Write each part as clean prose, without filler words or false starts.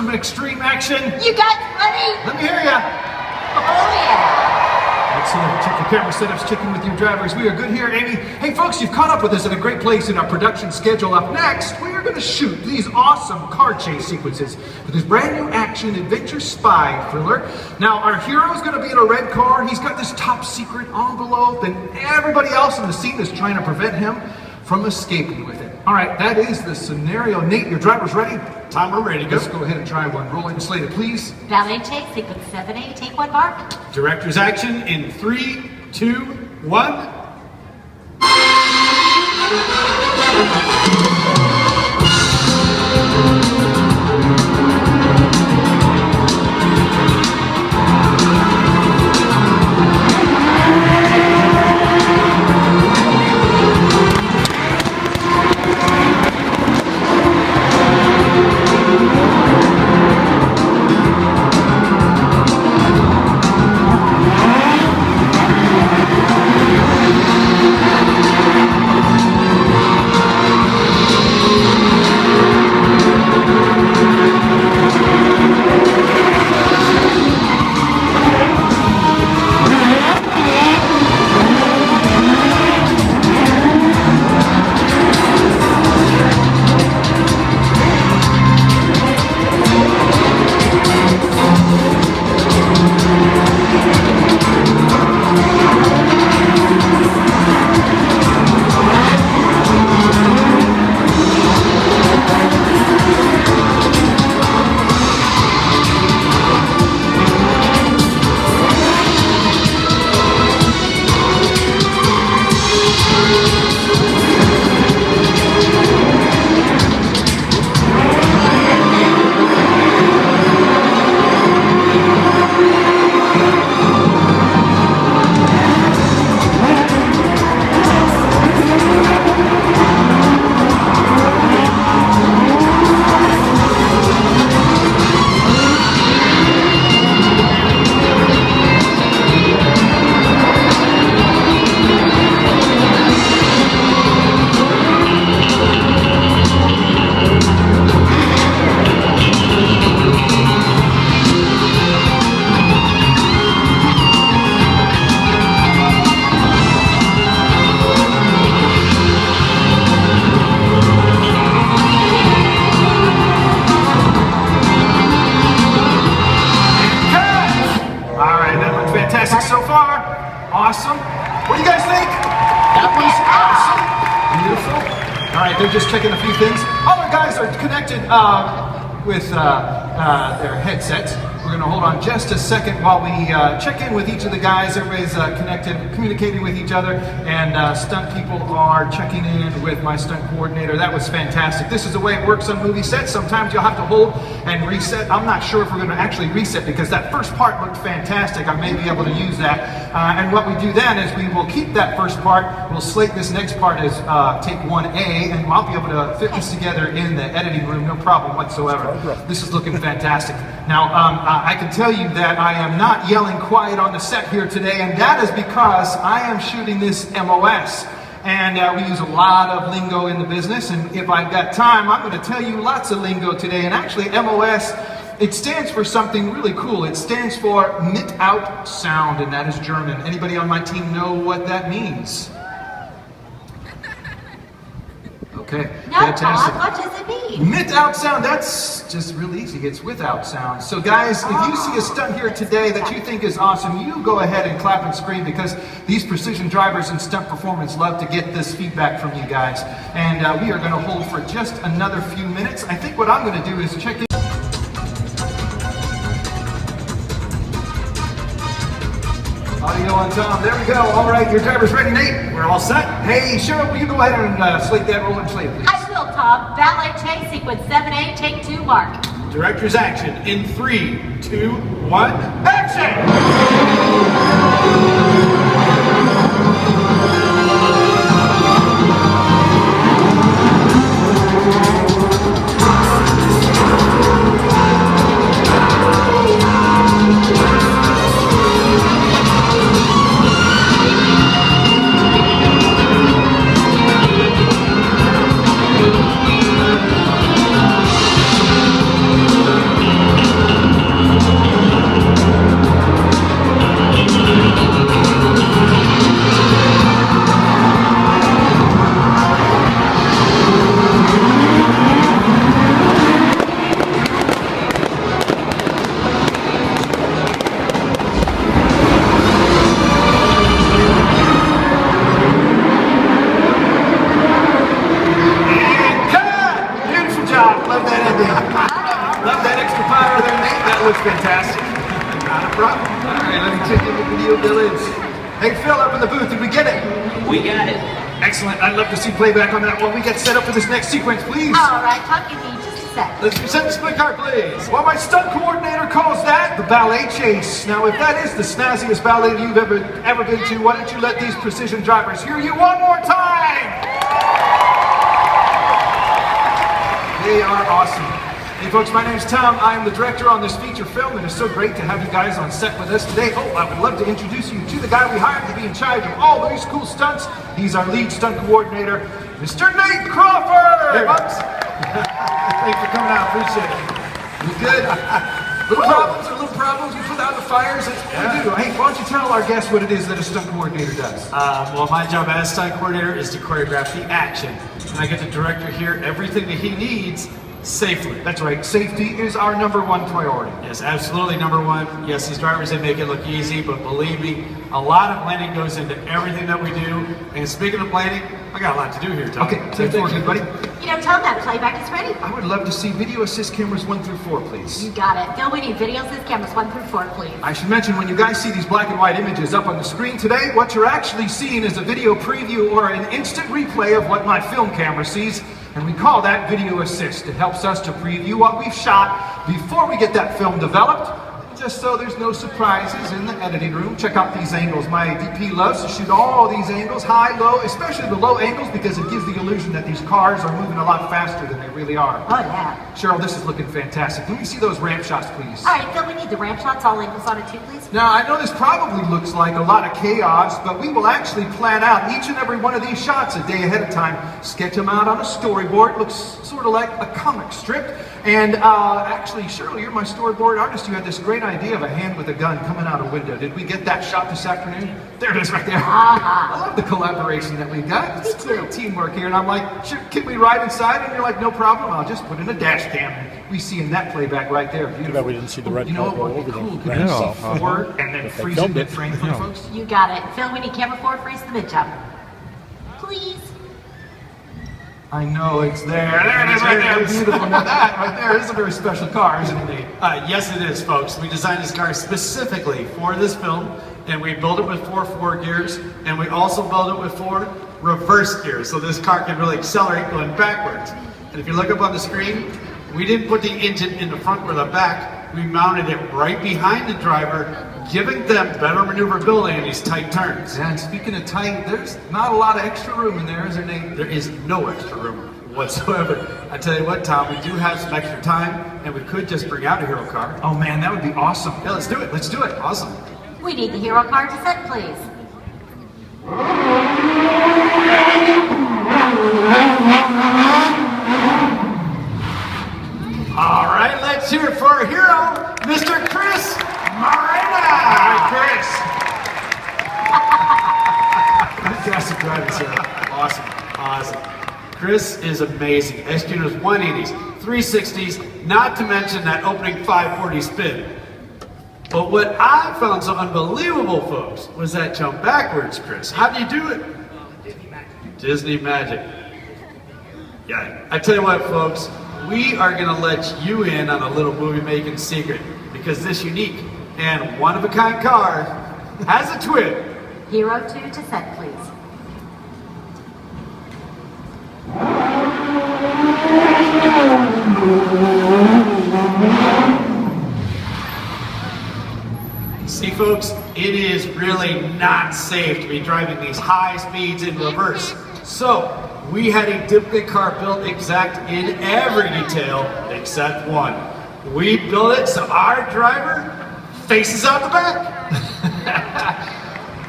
some extreme action? You guys ready? Let me hear ya. Oh yeah. Excellent. Check your camera setups, checking with your drivers. We are good here, Amy. Hey folks, you've caught up with us at a great place in our production schedule. Up next, we are going to shoot these awesome car chase sequences with this brand new action adventure spy thriller. Now, our hero is going to be in a red car. He's got this top secret envelope, and everybody else in the scene is trying to prevent him from escaping with it. All right, that is the scenario. Nate, your driver's ready? Tom, we're ready to go. Let's go ahead and try one. Roll it and slate it, please. Valet chase, sequence 7A, take one, Mark. Director's action in 3, 2, 1. So far, awesome. What do you guys think? That was awesome. Beautiful. All right, they're just checking a few things. All our guys are connected with their headsets. We're going to hold on just a second while we check in with each of the guys. Everybody's connected, communicating with each other, and stunt people are checking in with my stunt coordinator. That was fantastic. This is the way it works on movie sets. Sometimes you'll have to hold and reset. I'm not sure if we're going to actually reset because that first part looked fantastic. I may be able to use that. And what we do then is we will keep that first part. We'll slate this next part as take 1A, and I'll be able to fit this together in the editing room, no problem whatsoever. This is looking fantastic. Now, I can tell you that I am not yelling quiet on the set here today, and that is because I am shooting this MOS. And we use a lot of lingo in the business, and if I've got time, I'm going to tell you lots of lingo today. And actually, MOS, it stands for something really cool. It stands for Mit out Sound, and that is German. Anybody on my team know what that means? Okay, no, fantastic. Bob, what does it mean? Mit out sound, that's just real easy. It's without sound. So guys, if you see a stunt here today that you think is awesome, you go ahead and clap and scream, because these precision drivers and stunt performance love to get this feedback from you guys. And we are going to hold for just another few minutes. I think what I'm going to do is check in. Audio on Tom. There we go. All right, your driver's ready, Nate. We're all set. Hey, Cheryl, will you go ahead and slate that roll and slate, please? I will, Tom. Valet chase, sequence 7A, take 2, Mark. Director's action in 3, 2, 1, action! That looks fantastic. Not a problem. All right, let me check in the video village. Hey, Phil, up in the booth, did we get it? We got it. Excellent. I'd love to see playback on that one. We get set up for this next sequence, please. All right, talk to me just a sec. Let's present the split car, please. Well, my stunt coordinator calls that the ballet chase. Now, if that is the snazziest ballet you've ever been to, why don't you let these precision drivers hear you one more time? They are awesome. Hey folks, my name's Tom. I am the director on this feature film. It is so great to have you guys on set with us today. Oh, I would love to introduce you to the guy we hired to be in charge of all these cool stunts. He's our lead stunt coordinator, Mr. Nate Crawford! Hey, folks. Thanks for coming out. Appreciate it. You good? Little problems, you put out the fires, that's what we do. Hey, why don't you tell our guests what it is that a stunt coordinator does? Well, my job as stunt coordinator is to choreograph the action. And I get the director here everything that he needs safely. That's right, safety is our #1 priority. Yes, absolutely #1. Yes, these drivers, they make it look easy, but believe me, a lot of planning goes into everything that we do. And speaking of planning, I got a lot to do here, Tom. Okay, thanks for good, buddy. You know, tell them that playback is ready. I would love to see video assist cameras 1 through 4, please. You got it. Phil, we need video assist cameras 1 through 4, please. I should mention, when you guys see these black and white images up on the screen today, what you're actually seeing is a video preview or an instant replay of what my film camera sees, and we call that video assist. It helps us to preview what we've shot before we get that film developed, just so there's no surprises in the editing room. Check out these angles. My DP loves to shoot all these angles, high, low, especially the low angles, because it gives the illusion that these cars are moving a lot faster than they really are. Oh, yeah. Cheryl, this is looking fantastic. Can we see those ramp shots, please? All right, Phil, we need the ramp shots, all angles on it too, please. Now, I know this probably looks like a lot of chaos, but we will actually plan out each and every one of these shots a day ahead of time, sketch them out on a storyboard. Looks sort of like a comic strip. And actually, Cheryl, you're my storyboard artist. You had this great idea of a hand with a gun coming out a window. Did we get that shot this afternoon? There it is right there. I love the collaboration that we've got. It's great teamwork here. And I'm like, can we ride inside? And you're like, no problem. I'll just put in a dash cam. We see in that playback right there. Beautiful. Too bad we didn't see the red You know car what go would be over cool? there. Could we Yeah. see forward and then But they freeze it filmed it. mid-frame for Yeah. folks? You got it. Phil, we need camera 4, freeze the mid-jump. Please. I know it's there. There it is right there. Beautiful. Now that right there is a very special car, isn't it? Yes, it is, folks. We designed this car specifically for this film, and we built it with 4 gears, and we also built it with 4 reverse gears, so this car can really accelerate going backwards. And if you look up on the screen, we didn't put the engine in the front or the back. We mounted it right behind the driver, giving them better maneuverability in these tight turns. And speaking of tight, there's not a lot of extra room in there, is there, Nate? There is no extra room whatsoever. I tell you what, Tom, we do have some extra time, and we could just bring out a hero car. Oh man, that would be awesome. Yeah, let's do it. Let's do it. Awesome. We need the hero car to set, please. All right, let's hear it for our hero, Mr. Chris Morena. Chris. Fantastic driving, sir. Awesome, awesome. Chris is amazing. Executed 180s, 360s, not to mention that opening 540 spin. But what I found so unbelievable, folks, was that jump backwards, Chris. How do you do it? Disney magic. Disney magic. Yeah, I tell you what, folks, we are gonna let you in on a little movie making secret, because this unique and one-of-a-kind car has a twin. Hero 2 to set, please. See, folks, it is really not safe to be driving these high speeds in reverse. So, we had a duplicate car built exact in every detail except one. We built it so our driver faces out the back.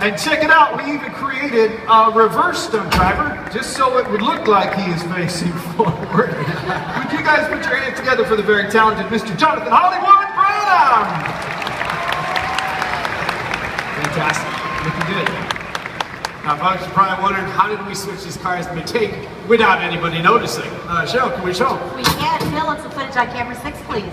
And check it out, we even created a reverse stunt driver, just so it would look like he is facing forward. Would you guys put your hands together for the very talented Mr. Jonathan Hollywood Branham? Fantastic, looking good. Now, folks, you're probably wondering, how did we switch these cars mid-take without anybody noticing? Cheryl, can we show? We can. Phil, look some footage on camera 6, please.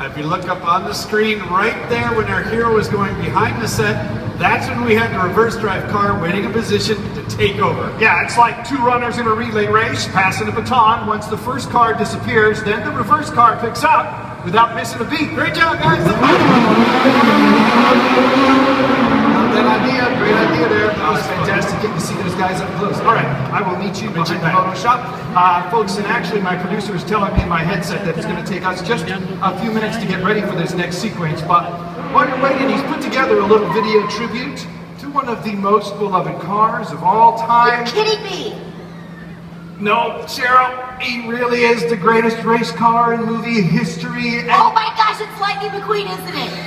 If you look up on the screen right there when our hero is going behind the set, that's when we had the reverse drive car waiting in position to take over. Yeah, it's like 2 runners in a relay race, passing a baton. Once the first car disappears, then the reverse car picks up. without missing a beat. Great job, guys. Great idea there. That was fantastic getting to see those guys up close. All right, I will meet you behind the photo shop. Folks, and actually my producer is telling me in my headset that it's going to take us just a few minutes to get ready for this next sequence. But while you're waiting, he's put together a little video tribute to one of the most beloved cars of all time. You're kidding me. No, Cheryl, he really is the greatest race car in movie history. Oh my gosh, it's Lightning McQueen, isn't it?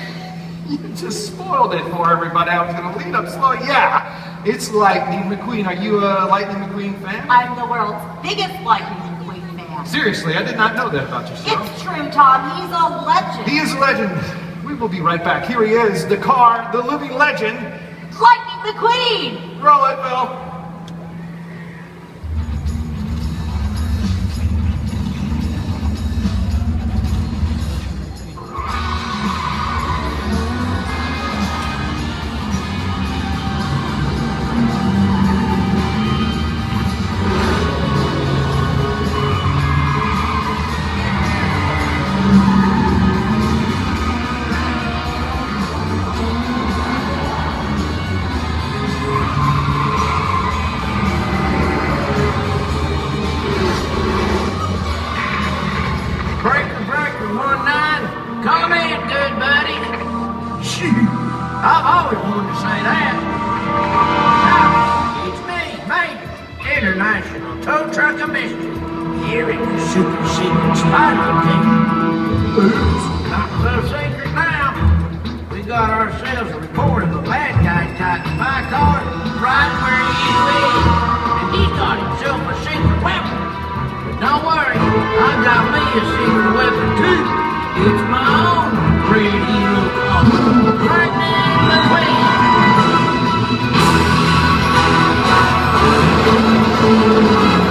You just spoiled it for everybody. I was going to lead up slow. Yeah, it's Lightning McQueen. Are you a Lightning McQueen fan? I'm the world's biggest Lightning McQueen fan. Seriously, I did not know that about yourself. It's true, Tom. He's a legend. He is a legend. We will be right back. Here he is, the car, the living legend. Lightning McQueen! Roll it, Bill. I've always wanted to say that. Now, it's me, Major, International Tow Truck of Mischief, here in the super secret spy location. Not so secret now. We got ourselves a report of a bad guy got in my car right where you is. And he's got himself a secret weapon. But don't worry, I got me a secret weapon too. It's my own pretty little car. Lightning McQueen.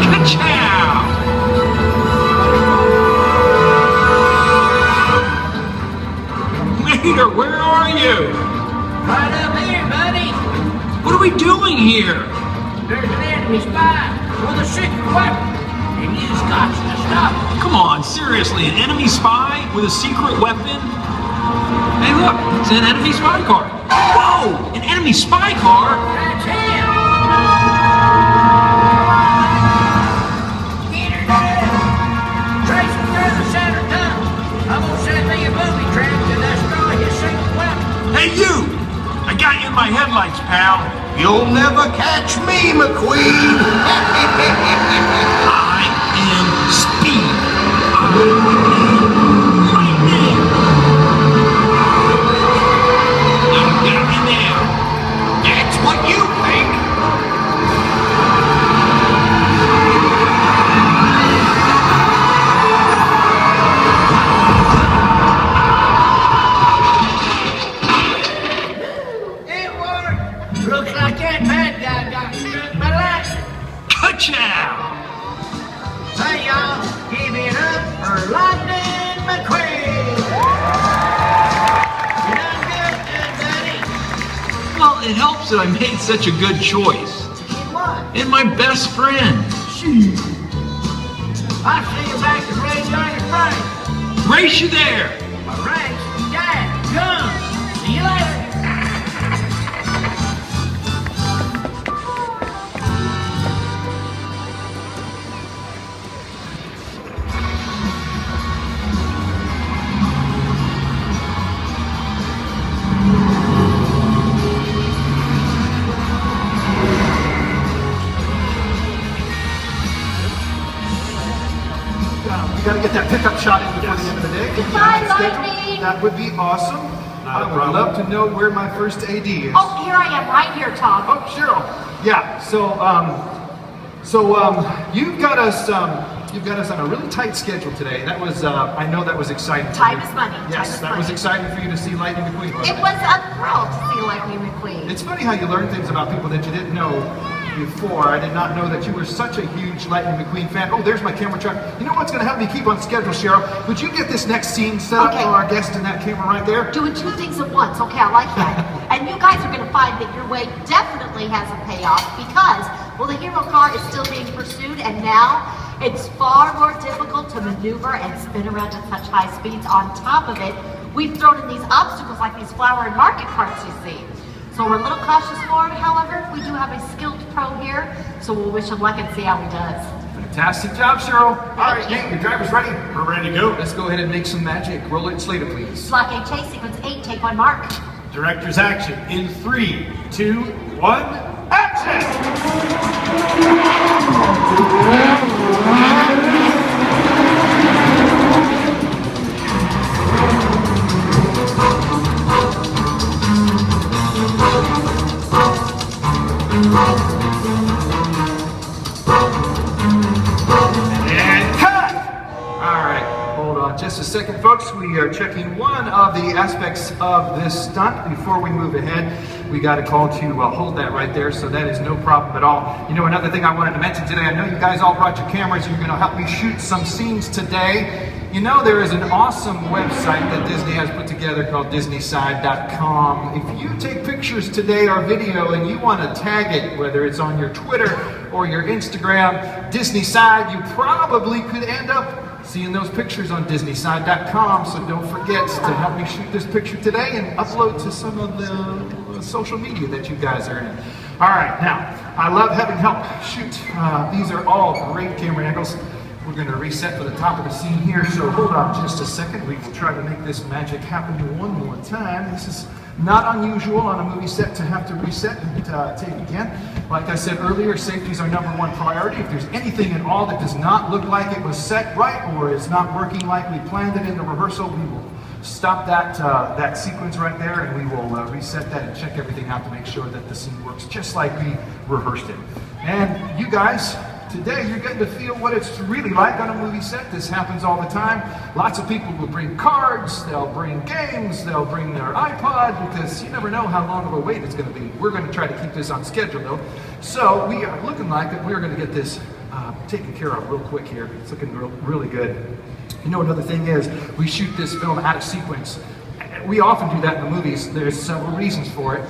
Ka-chow! Mater, where are you? Right up here, buddy. What are we doing here? There's an enemy spy with a secret weapon, and you've got to stop him. Come on, seriously, an enemy spy with a secret weapon? Hey, look, it's an enemy spy car. Whoa, an enemy spy car? That's him. Get her down. Trace him through the center tunnel. I'm gonna send me a booby trap to destroy his secret weapon. Hey, you! I got you in my headlights, pal. You'll never catch me, McQueen! I am speed. I am lightning. I got you now. That's what you think! It worked. Looks like that bad guy got struck by lightning. Ka-chow! Say y'all, give it up for Lightning McQueen. You done good, buddy. Well, it helps that I made such a good choice. In what? And my best friend. I see you back at Radio Spring. Race you there! A race, dad, gun. See you later. We got to get that pickup shot in before the end of the day. Get Goodbye, you on schedule. Lightning. That would be awesome. I would love to know where my first AD is. Oh, here I am, right here, Tom. Oh, Cheryl. Yeah. You've got us on a really tight schedule today. That was, I know that was exciting. for Time you. is money. Yes, Time is that was money. exciting for you to see Lightning McQueen. wasn't It was a thrill to see Lightning McQueen. It's funny how you learn things about people that you didn't know before. I did not know that you were such a huge Lightning McQueen fan. Oh, there's my camera truck. You know what's going to help me keep on schedule, Cheryl? Would you get this next scene set up Okay. for our guest in that camera right there? Doing two things at once. Okay, I like that. And you guys are going to find that your wait definitely has a payoff because, well, the hero car is still being pursued, and now It's far more difficult to maneuver and spin around at such high speeds. On top of it, we've thrown in these obstacles like these flower and market carts you see. So we're a little cautious for it. However, we do have a skilled pro here, so we'll wish him luck and see how he does. Fantastic job, Cheryl. All right, Nate, your driver's ready. We're ready to go. Let's go ahead and make some magic. Roll it, Slater, please. Block A chase sequence 8, take 1 mark. Director's action in 3, 2, 1, action! Just a second, folks. We are checking one of the aspects of this stunt. Before we move ahead, we got a call to hold that right there, so that is no problem at all. You know, another thing I wanted to mention today, I know you guys all brought your cameras. You're going to help me shoot some scenes today. You know, there is an awesome website that Disney has put together called DisneySide.com. If you take pictures today or video and you want to tag it, whether it's on your Twitter or your Instagram, DisneySide, you probably could end up seeing those pictures on DisneySide.com, so don't forget to help me shoot this picture today and upload to some of the social media that you guys are in. All right, now, I love having help shoot. These are all great camera angles. We're going to reset for the top of the scene here, so hold on just a second. We will try to make this magic happen one more time. This is not unusual on a movie set to have to reset and take again. Like I said earlier, safety is our #1 priority. If there's anything at all that does not look like it was set right or is not working like we planned it in the rehearsal, we will stop that sequence right there, and we will reset that and check everything out to make sure that the scene works just like we rehearsed it. And you guys, today you're getting to feel what it's really like on a movie set. This happens all the time. Lots of people will bring cards, they'll bring games, they'll bring their iPod, because you never know how long of a wait it's going to be. We're going to try to keep this on schedule though. So we are looking like that we're going to get this taken care of real quick here. It's looking really good. You know, another thing is, we shoot this film out of sequence. We often do that in the movies. There's several reasons for it.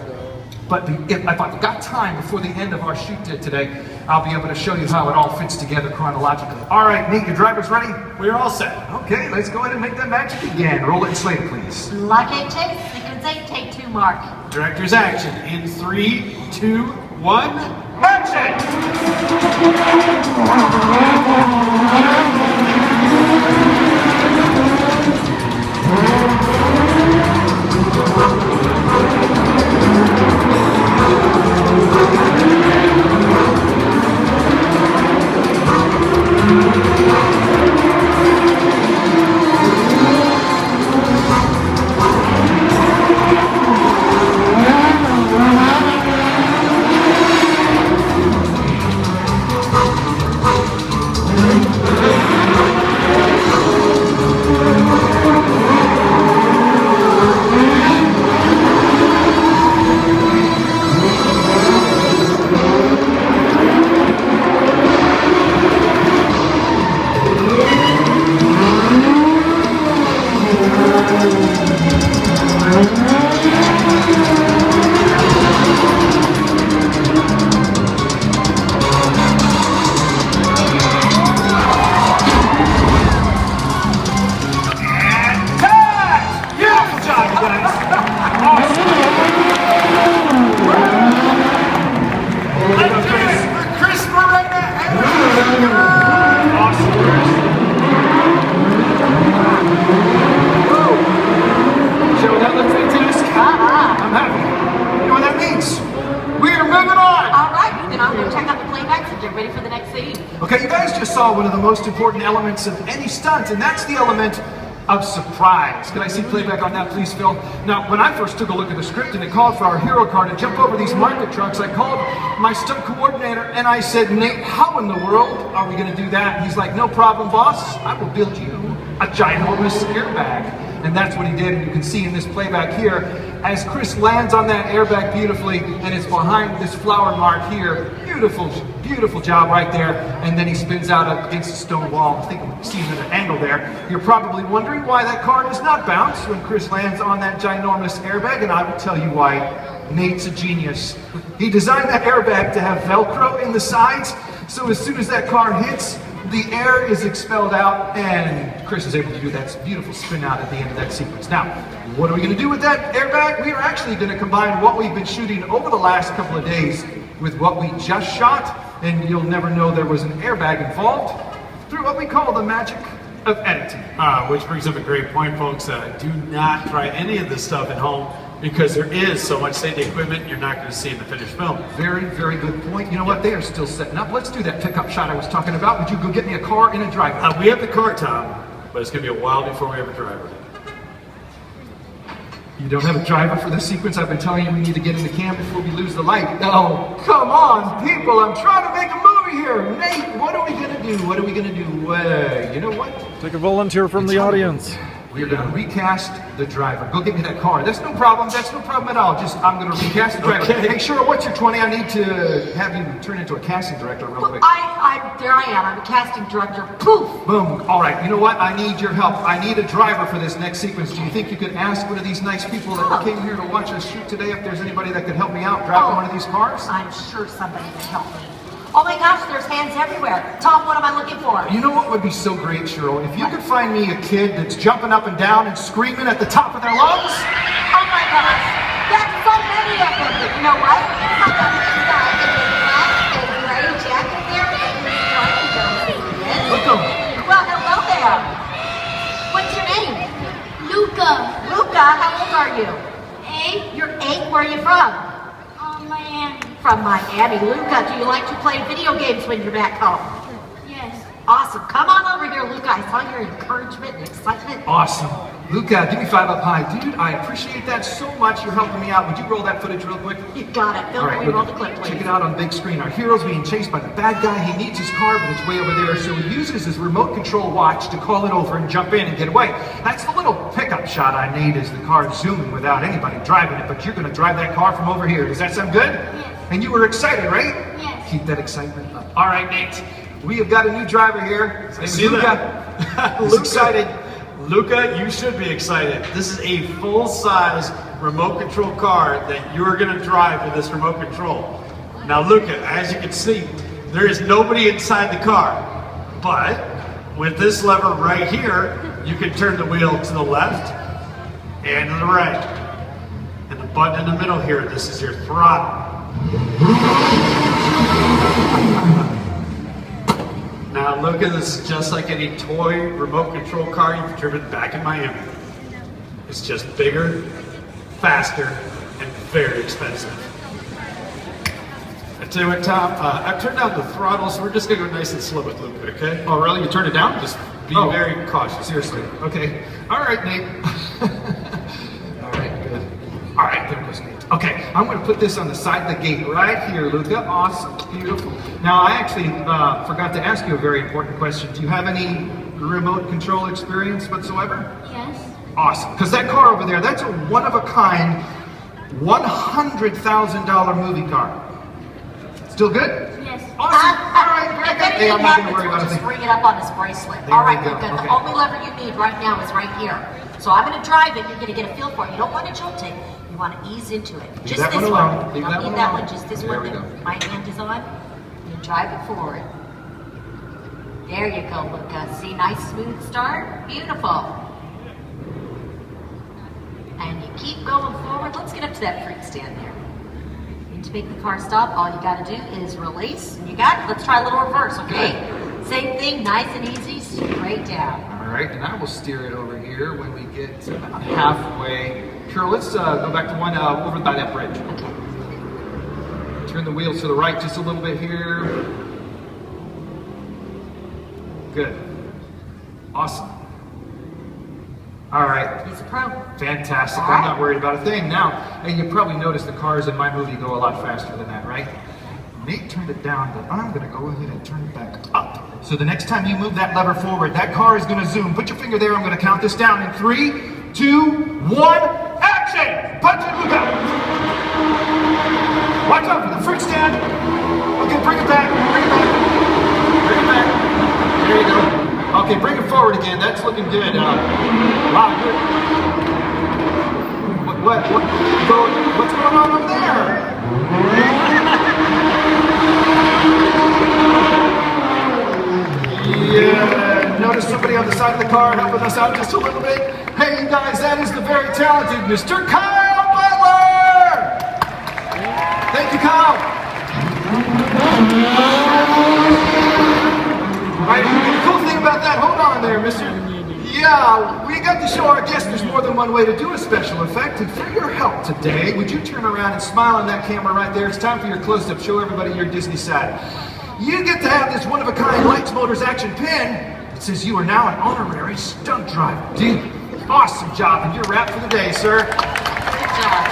But if I've got time before the end of our shoot today, I'll be able to show you how it all fits together chronologically. All right, Nate, your driver's ready? We're all set. Okay, let's go ahead and make that magic again. Roll it and Slater, please. Block A chase sequence 8, take 2 mark. Director's action in 3, 2, 1, action! Okay, you guys just saw one of the most important elements of any stunt, and that's the element of surprise. Can I see playback on that, please, Phil? Now, when I first took a look at the script and it called for our hero car to jump over these market trucks, I called my stunt coordinator and I said, Nate, how in the world are we going to do that? And he's like, no problem, boss. I will build you a ginormous airbag. And that's what he did, and you can see in this playback here, as Chris lands on that airbag beautifully, and it's behind this flower mark here. Beautiful, beautiful job right there. And then he spins out against the stone wall. I think you can see him at an angle there. You're probably wondering why that car does not bounce when Chris lands on that ginormous airbag, and I will tell you why. Nate's a genius. He designed that airbag to have Velcro in the sides, so as soon as that car hits, the air is expelled out, and Chris is able to do that beautiful spin out at the end of that sequence. Now, what are we going to do with that airbag? We are actually going to combine what we've been shooting over the last couple of days with what we just shot, and you'll never know there was an airbag involved through what we call the magic of editing. Which brings up a great point, folks. Do not try any of this stuff at home, because there is so much safety equipment you're not going to see in the finished film. Very, very good point. You know what? They are still setting up. Let's do that pickup shot I was talking about. Would you go get me a car and a driver? We have the car, Tom, but it's going to be a while before we have a driver. You don't have a driver for this sequence? I've been telling you we need to get in the cam before we lose the light. Oh, come on, people. I'm trying to make a movie here. Nate, what are we going to do? What are we going to do? You know what? Take a volunteer from the audience. We're going to recast the driver. Go get me that car. That's no problem. That's no problem at all. Just, I'm going to recast the driver. Okay. Hey, Cheryl, what's your 20? I need to have you turn into a casting director real quick. There I am. I'm a casting director. Poof! Boom. All right. You know what? I need your help. I need a driver for this next sequence. Do you think you could ask one of these nice people that came here to watch us shoot today if there's anybody that could help me out driving one of these cars? I'm sure somebody can help me. Oh my gosh, there's hands everywhere. Tom, what am I looking for? You know what would be so great, Cheryl? If you could find me a kid that's jumping up and down and screaming at the top of their lungs. Oh my gosh, that's so many of them. But you know what? How about this guy in the black and gray jacket there? Look. Well, hello there. What's your name? Luca. Luca, how old are you? 8. You're 8. Where are you from? Miami. From Miami. Luca, do you like to play video games when you're back home? Yes. Awesome. Come on over here, Luca. I saw your encouragement and excitement. Awesome. Luca, give me 5 up high. Dude, I appreciate that so much. You're helping me out. Would you roll that footage real quick? You got it. Bill, we roll the clip, please. Check it out on big screen. Our hero's being chased by the bad guy. He needs his car, but it's way over there, so he uses his remote control watch to call it over and jump in and get away. That's the little pickup shot I need as the car zooming without anybody driving it, but you're going to drive that car from over here. Does that sound good? Yes. And you were excited, right? Yes. Keep that excitement up. All right, Nate. We have got a new driver here. His name is Luca. He's excited. Luca, you should be excited. This is a full-size remote control car that you're going to drive with this remote control. Now, Luca, as you can see, there is nobody inside the car. But with this lever right here, you can turn the wheel to the left and to the right. And the button in the middle here, this is your throttle. Now look at this, just like any toy remote control car you've driven back in Miami. It's just bigger, faster, and very expensive. I tell you what, Tom, I've turned down the throttle, so we're just gonna go nice and slow with Luca, okay? Oh, really? You turned it down? Just be very cautious. Seriously. Okay. All right, Nate. All right, good. All right, there goes Nate. Okay, I'm going to put this on the side of the gate right here, Luca. Awesome. Beautiful. Now, I actually forgot to ask you a very important question. Do you have any remote control experience whatsoever? Yes. Awesome. Because that car over there, that's a one-of-a-kind $100,000 movie car. Still good? Yes. Awesome. All right, very good. Hey, I'm not going to worry about a Just thing. bring it up on his bracelet. There All right, we go. Luca, Okay. the only lever you need right now is right here. So I'm going to drive it. You're going to get a feel for it. You don't want to jolt it. You want to ease into it. Leave Just that this one one. alone. Leave Don't that need one that alone. one. Just this There one we that go. my hand is on. You drive it forward. There you go, Luca. See, nice smooth start. Beautiful. And you keep going forward. Let's get up to that freak stand there. And to make the car stop, all you got to do is release. And you got it. Let's try a little reverse, okay? Same thing, nice and easy, straight down. All right, and I will steer it over here when we get about halfway. Sure, let's go back to one over by that bridge. Okay. Turn the wheels to the right just a little bit here. Good. Awesome. All right. He's a pro. Fantastic. All I'm right. not worried about a thing. Now, and you probably noticed the cars in my movie go a lot faster than that, right? Nate turned it down, but I'm going to go ahead and turn it back up. So the next time you move that lever forward, that car is going to zoom. Put your finger there. I'm going to count this down in 3, 2, 1, action! Punch it, look out! Watch out for the freak stand. Okay, bring it back. Bring it back. Bring it back. There you go. Okay, bring it forward again. That's looking good. Wow, good. What's going on over there? Yeah, notice somebody on the side of the car helping us out just a little bit? Hey, you guys, that is the very talented Mr. Kyle Butler! Thank you, Kyle. All right, the cool thing about that, hold on there, mister. Yeah, we got to show our guests there's more than one way to do a special effect, and for your help today, would you turn around and smile on that camera right there? It's time for your close-up. Show everybody your Disney side. You get to have this one-of-a-kind Lights Motors action pin. It says you are now an honorary stunt driver. Dude, awesome job, and you're wrapped for the day, sir. Good job.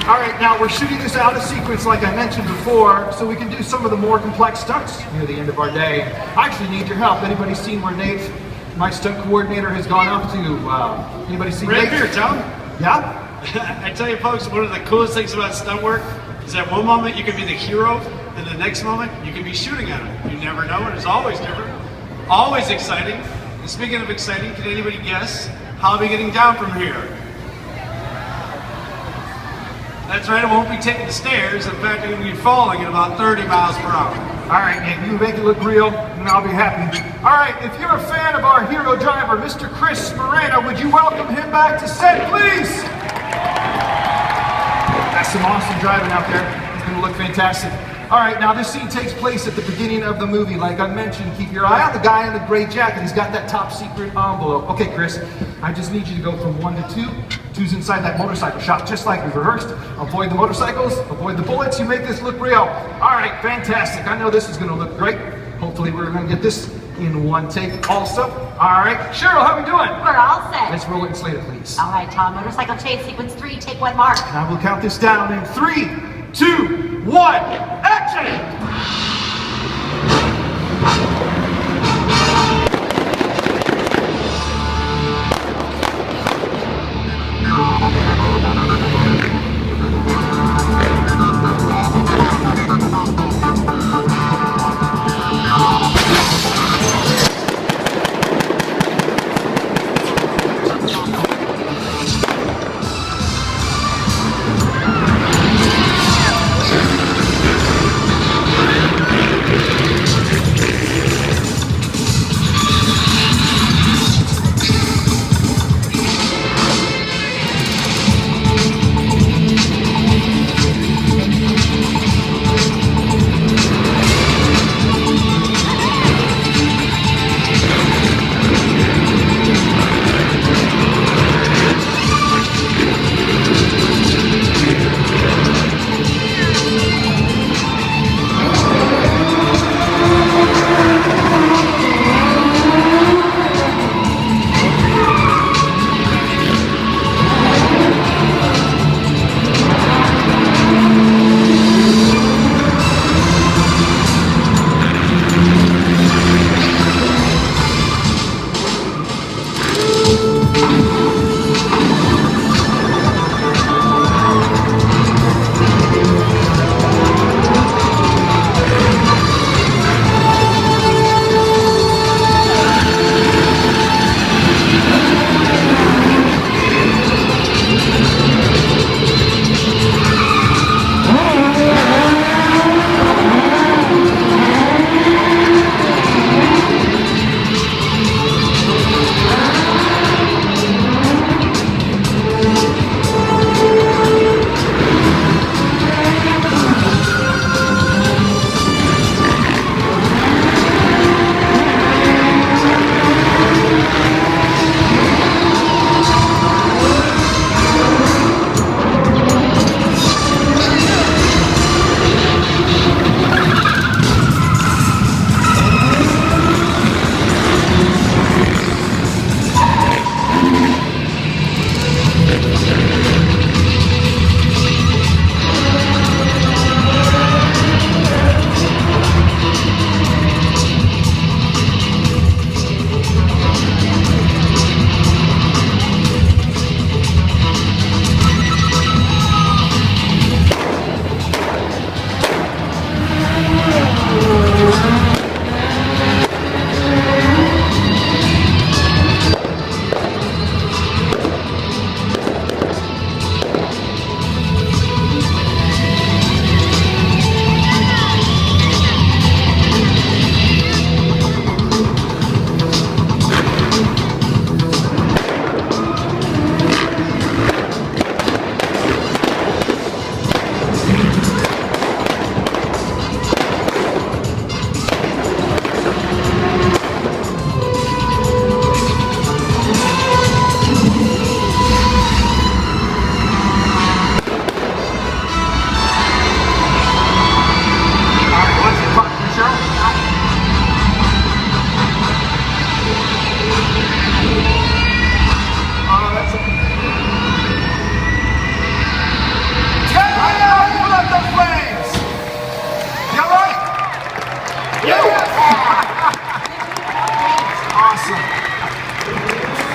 All right, now we're shooting this out of sequence like I mentioned before, so we can do some of the more complex stunts near the end of our day. I actually need your help. Anybody seen where Nate, my stunt coordinator, has gone up to? Anybody seen Right Nate? here, Tom. Yeah? I tell you folks, one of the coolest things about stunt work is that one moment you can be the hero, and the next moment you can be shooting at him. You never know, and it's always different. Always exciting. And speaking of exciting, can anybody guess how I'll be getting down from here? That's right, I won't be taking the stairs. In fact, I'm going to be falling at about 30 miles per hour. All right, Nate, you make it look real, and I'll be happy. All right, if you're a fan of our hero driver, Mr. Chris Moreno, would you welcome him back to set, please? That's some awesome driving out there. It's going to look fantastic. All right, now this scene takes place at the beginning of the movie. Like I mentioned, keep your eye on the guy in the gray jacket. He's got that top secret envelope. Okay, Chris, I just need you to go from 1 to 2. 2's inside that motorcycle shop, just like we rehearsed. Avoid the motorcycles, avoid the bullets. You make this look real. All right, fantastic. I know this is going to look great. Hopefully we're going to get this in one take also. All right, Cheryl, how are we doing? We're all set. Let's roll it and slate it, please. All right, Tom. Motorcycle chase sequence 3, take 1 mark. And I will count this down in 3, 2, 1, action!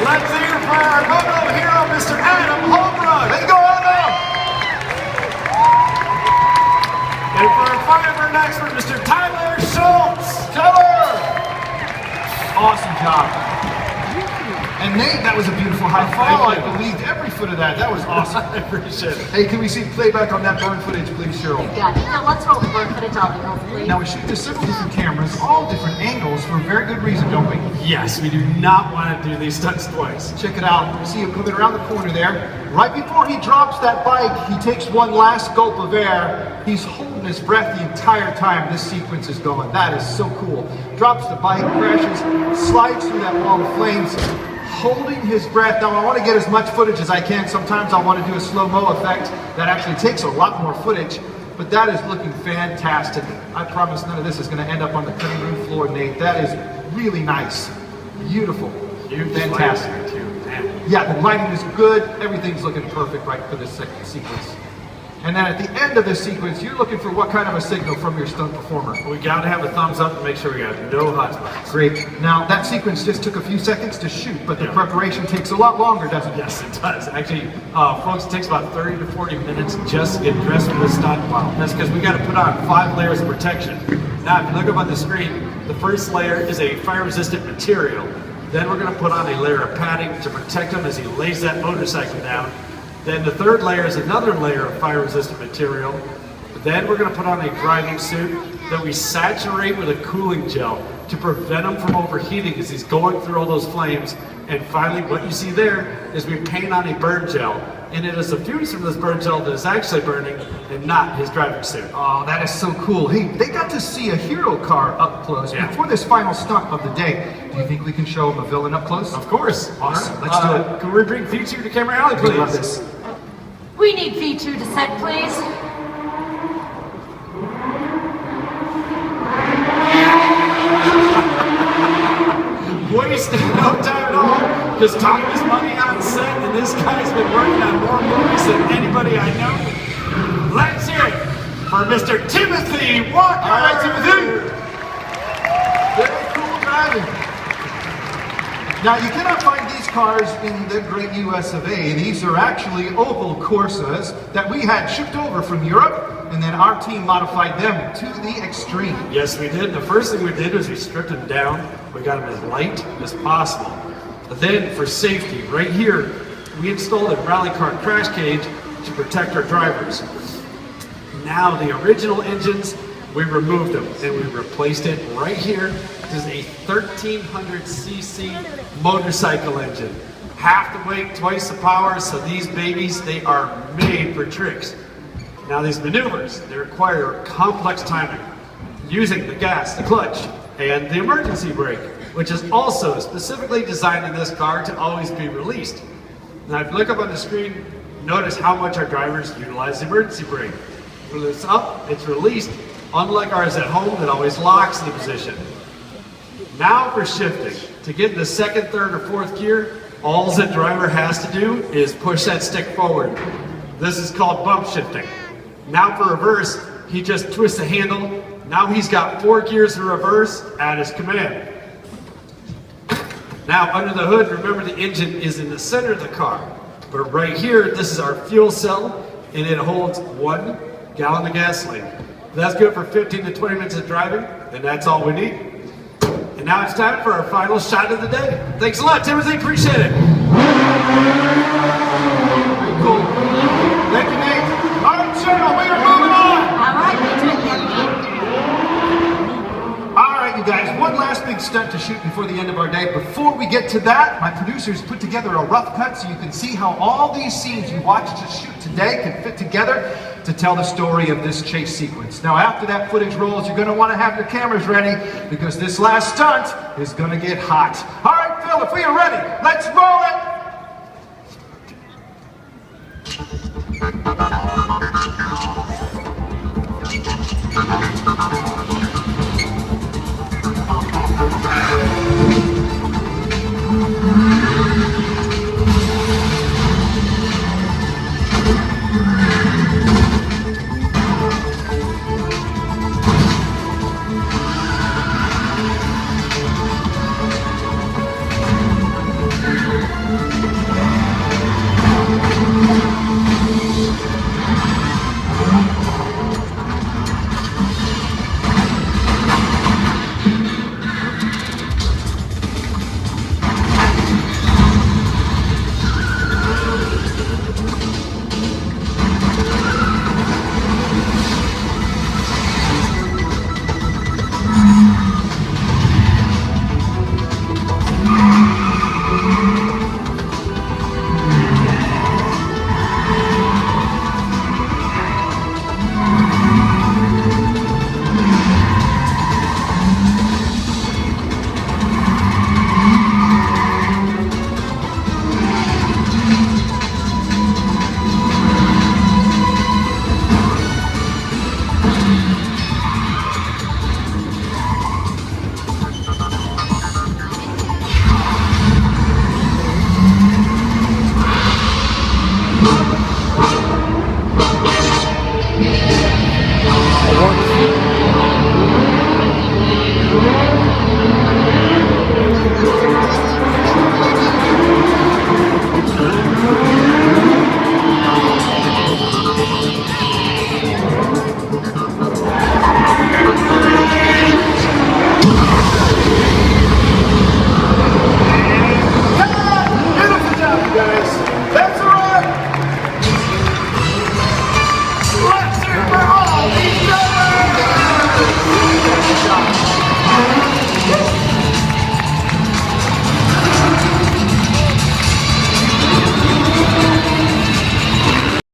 Let's hear it for our moto hero, Mr. Adam Holbrook. Let's go, Adam! And for our fireman next one, Mr. Tyler Schultz. Tyler! Awesome job. And Nate, that was a beautiful high fall. I believed every foot of that. That was awesome. I appreciate it. Hey, can we see playback on that burn footage, please, Cheryl? Yeah, now let's roll the burn footage on the girls, please. Now we shoot to several different cameras, all different angles, for a very good reason, don't we? Yes, we do not want to do these stunts twice. Check it out. You see him coming around the corner there. Right before he drops that bike, he takes one last gulp of air. He's holding his breath the entire time this sequence is going. That is so cool. Drops the bike, crashes, slides through that wall of flames, holding his breath. Now I want to get as much footage as I can. Sometimes I want to do a slow-mo effect that actually takes a lot more footage, but that is looking fantastic. I promise none of this is going to end up on the cutting room floor, Nate. That is really nice. Beautiful. Fantastic. Too, man. Yeah, the lighting is good. Everything's looking perfect right for this second sequence. And then at the end of this sequence, you're looking for what kind of a signal from your stunt performer? We got to have a thumbs up to make sure we got no hot spots. Great. Now, that sequence just took a few seconds to shoot, but the preparation takes a lot longer, doesn't it? Yes, it does. Actually, folks, it takes about 30 to 40 minutes just to get dressed for the stunt. Wow. That's because we got to put on 5 layers of protection. Now, if you look up on the screen, the first layer is a fire-resistant material. Then we're going to put on a layer of padding to protect him as he lays that motorcycle down. Then the third layer is another layer of fire-resistant material. Then we're going to put on a driving suit that we saturate with a cooling gel to prevent him from overheating as he's going through all those flames. And finally, what you see there is we paint on a burn gel. And it is the fumes from this burn gel that is actually burning and not his driving suit. Oh, that is so cool. Hey, they got to see a hero car up close before this final stunt of the day. Do you think we can show them a villain up close? Of course. Awesome. Let's do it. Can we bring Feature to Camera Alley, please? I love this. We need V2 to set, please. Wasting no time at all, because time is money on set, and this guy's been working on more movies than anybody I know. Let's hear it for Mr. Timothy Walker. All right, Timothy. Very cool driving. Now, you cannot find these cars in the great US of A. These are actually oval Corsas that we had shipped over from Europe, and then our team modified them to the extreme. Yes, we did. The first thing we did was we stripped him down. We got him as light as possible. But then, for safety, right here, we installed a rally car crash cage to protect our drivers. Now, the original engines, we removed them, and we replaced it right here. This is a 1300cc motorcycle engine. Half the weight, twice the power, so these babies, they are made for tricks. Now these maneuvers, they require complex timing, using the gas, the clutch, and the emergency brake, which is also specifically designed in this car to always be released. Now if you look up on the screen, notice how much our drivers utilize the emergency brake. When it's up, it's released, unlike ours at home that always locks the position. Now for shifting. To get in the second, third, or fourth gear, all the driver has to do is push that stick forward. This is called bump shifting. Now for reverse, he just twists the handle. Now he's got 4 gears in reverse at his command. Now under the hood, remember the engine is in the center of the car. But right here, this is our fuel cell, and it holds 1 gallon of gasoline. That's good for 15 to 20 minutes of driving, and that's all we need. And now it's time for our final shot of the day. Thanks a lot, Timothy. Appreciate it. Very cool. Thank you, Nate. All right, Cheryl, we are moving on. All right, All right, you guys, one last big stunt to shoot before the end of our day. Before we get to that, my producers put together a rough cut so you can see how all these scenes you watched us shoot today can fit together to tell the story of this chase sequence. Now, after that footage rolls, you're going to want to have your cameras ready because this last stunt is going to get hot. All right, Phil, if we are ready, let's roll it.